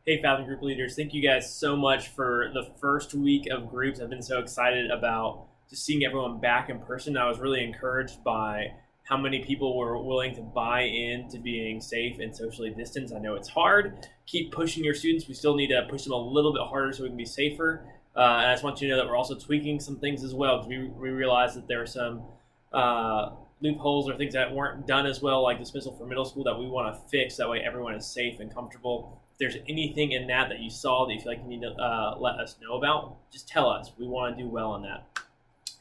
Hey, Fathom Group leaders, thank you guys so much for the first week of groups. I've been so excited about just seeing everyone back in person. I was really encouraged by how many people were willing to buy into being safe and socially distanced. I know it's hard. Keep pushing your students. We still need to push them a little bit harder so we can be safer. And I just want you to know that we're also tweaking some things as well because we realized that there are some loopholes or things that weren't done as well, like dismissal for middle school, that we want to fix. That way everyone is safe and comfortable. If there's anything in that you saw that you feel like you need to let us know about, just tell us. We want to do well on that.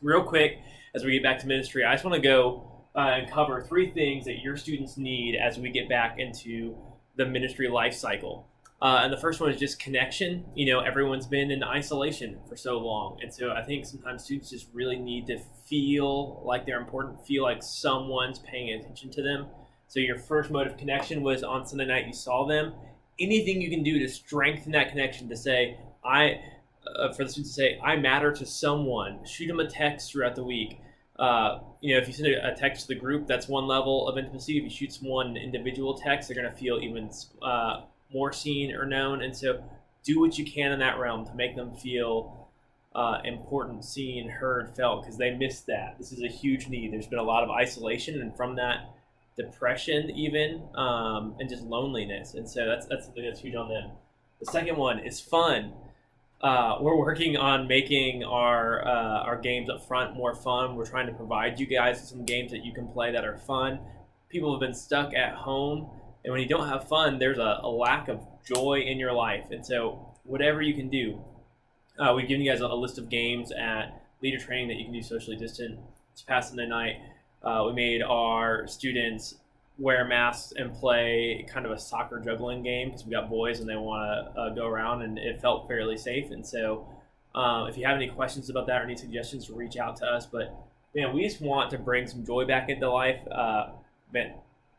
Real quick, as we get back to ministry, I just want to go and cover three things that your students need as we get back into the ministry life cycle. And the first one is just connection. Everyone's been in isolation for so long. And so I think sometimes students just really need to feel like they're important, feel like someone's paying attention to them. So your first mode of connection was on Sunday night, you saw them. Anything you can do to strengthen that connection, to say, for the students to say, I matter to someone, shoot them a text throughout the week. If you send a text to the group, that's one level of intimacy. If you shoot someone an individual text, they're going to feel even more seen or known. And so do what you can in that realm to make them feel important, seen, heard, felt, because they missed that. This is a huge need. There's been a lot of isolation, and from that, depression even, and just loneliness. And so that's something that's huge on them. The second one is fun. We're working on making our games up front more fun. We're trying to provide you guys some games that you can play that are fun. People have been stuck at home, and when you don't have fun, there's a lack of joy in your life. And so whatever you can do, we've given you guys a list of games at leader training that you can do socially distant. It's past Sunday night. We made our students wear masks and play kind of a soccer juggling game because we got boys and they want to go around, and it felt fairly safe. And so if you have any questions about that or any suggestions, reach out to us. But man, we just want to bring some joy back into life.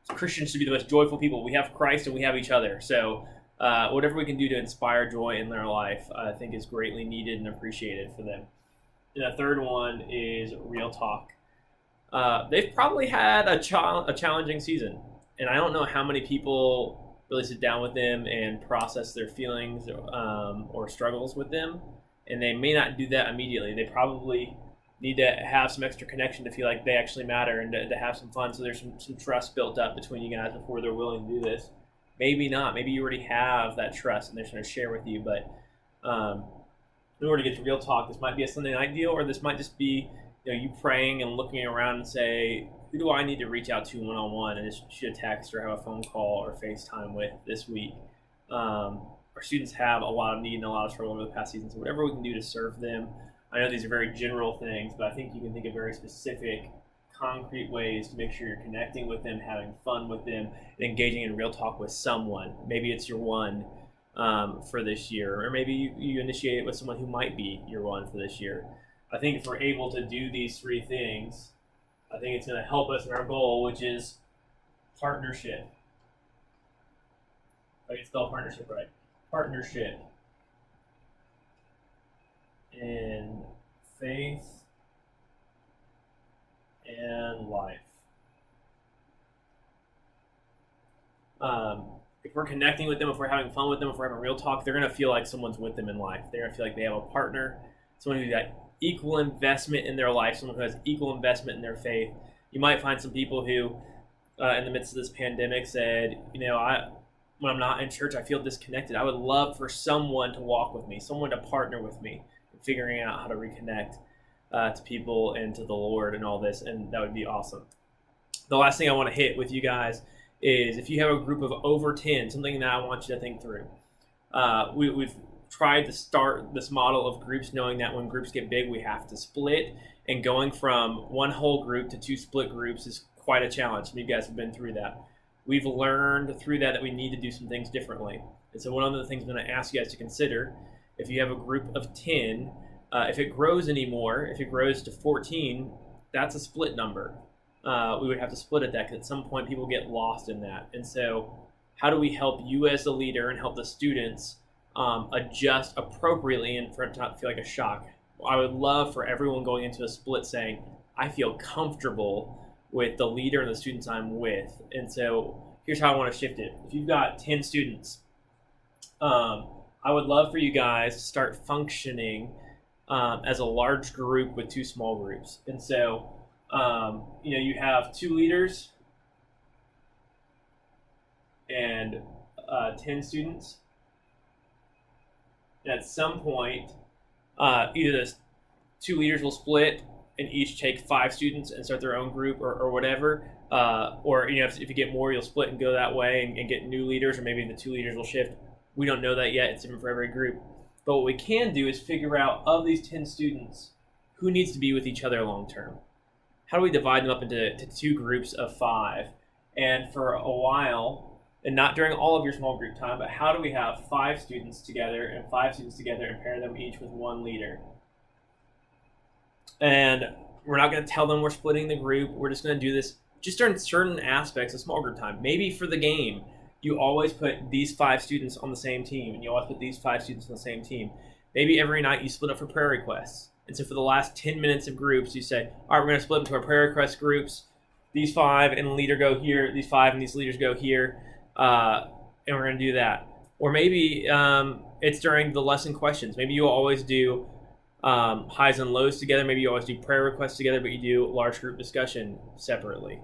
Christians should be the most joyful people. We have Christ and we have each other. So whatever we can do to inspire joy in their life, I think is greatly needed and appreciated for them. And the third one is real talk. They've probably had a challenging season, and I don't know how many people really sit down with them and process their feelings or struggles with them, and they may not do that immediately. They probably need to have some extra connection to feel like they actually matter and to have some fun, so there's some trust built up between you guys before they're willing to do this. Maybe not. Maybe you already have that trust and they're just going to share with you, but in order to get to real talk, this might be a Sunday night deal, or this might just be you praying and looking around and say, who do I need to reach out to one-on-one, and just shoot a text or have a phone call or FaceTime with this week. Our students have a lot of need and a lot of struggle over the past season, so whatever we can do to serve them. I know these are very general things, but I think you can think of very specific, concrete ways to make sure you're connecting with them, having fun with them, and engaging in real talk with someone. Maybe it's your one for this year, or maybe you initiate it with someone who might be your one for this year. I think if we're able to do these three things, I think it's going to help us in our goal, which is partnership. I can spell partnership right. Partnership in faith and life. If we're connecting with them, if we're having fun with them, if we're having real talk, they're going to feel like someone's with them in life. They're going to feel like they have a partner, someone who's got equal investment in their life, someone who has equal investment in their faith. You might find some people who, in the midst of this pandemic, said, when I'm not in church, I feel disconnected. I would love for someone to walk with me, someone to partner with me in figuring out how to reconnect to people and to the Lord and all this, and that would be awesome. The last thing I want to hit with you guys is, if you have a group of over 10, something that I want you to think through. We've tried to start this model of groups, knowing that when groups get big, we have to split, and going from one whole group to two split groups is quite a challenge. Some of you guys have been through that. We've learned through that we need to do some things differently. And so one of the things I'm going to ask you guys to consider, if you have a group of 10, if it grows anymore, if it grows to 14, that's a split number. We would have to split at that, because at some point people get lost in that. And so how do we help you as the leader and help the students adjust appropriately and for it to not feel like a shock? I would love for everyone going into a split saying, I feel comfortable with the leader and the students I'm with. And so here's how I want to shift it. If you've got 10 students, I would love for you guys to start functioning as a large group with two small groups. And so, you have 2 leaders and 10 students. And at some point, either the 2 leaders will split and each take 5 students and start their own group or whatever. Or if you get more, you'll split and go that way and get new leaders, or maybe the 2 leaders will shift. We don't know that yet. It's different for every group. But what we can do is figure out, of these 10 students, who needs to be with each other long term. How do we divide them up into 2 groups of 5? And for a while, and not during all of your small group time, but how do we have 5 students together and 5 students together and pair them each with 1 leader? And we're not going to tell them we're splitting the group. We're just going to do this just during certain aspects of small group time. Maybe for the game, you always put these 5 students on the same team, and you always put these 5 students on the same team. Maybe every night you split up for prayer requests. And so for the last 10 minutes of groups, you say, all right, we're going to split into our prayer request groups. These 5 and the leader go here. These 5 and these leaders go here. And we're going to do that. Or maybe it's during the lesson questions. Maybe you always do highs and lows together. Maybe you always do prayer requests together, but you do large group discussion separately.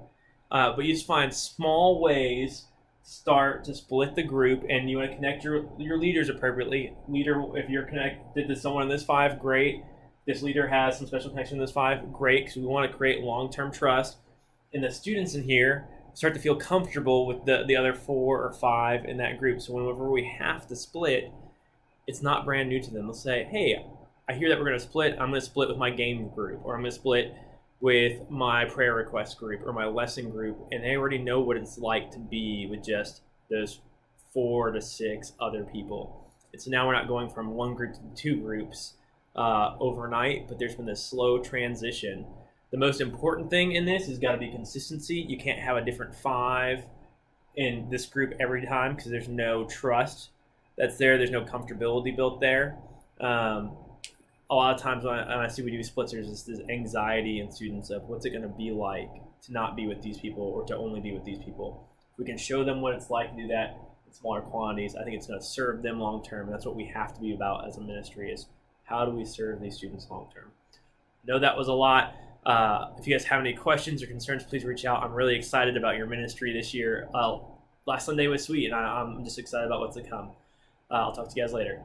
But you just find small ways start to split the group, and you want to connect your leaders appropriately. Leader, if you're connected to someone in this 5, great. This leader has some special connection in this 5, great, because we want to create long-term trust. And the students in here start to feel comfortable with the other 4 or 5 in that group. So whenever we have to split, it's not brand new to them. They'll say, hey, I hear that we're going to split. I'm going to split with my game group, or I'm going to split with my prayer request group or my lesson group, and they already know what it's like to be with just those 4 to 6 other people. And so now we're not going from 1 group to 2 groups overnight, but there's been this slow transition. The most important thing in this has got to be consistency. You can't have a different 5 in this group every time, because there's no trust that's there. There's no comfortability built there. A lot of times when I see we do splits, there's this anxiety in students of what's it going to be like to not be with these people or to only be with these people. If we can show them what it's like to do that in smaller quantities, I think it's going to serve them long term. And that's what we have to be about as a ministry, is how do we serve these students long term. I know that was a lot. If you guys have any questions or concerns, please reach out. I'm really excited about your ministry this year. Last Sunday was sweet, and I'm just excited about what's to come. I'll talk to you guys later.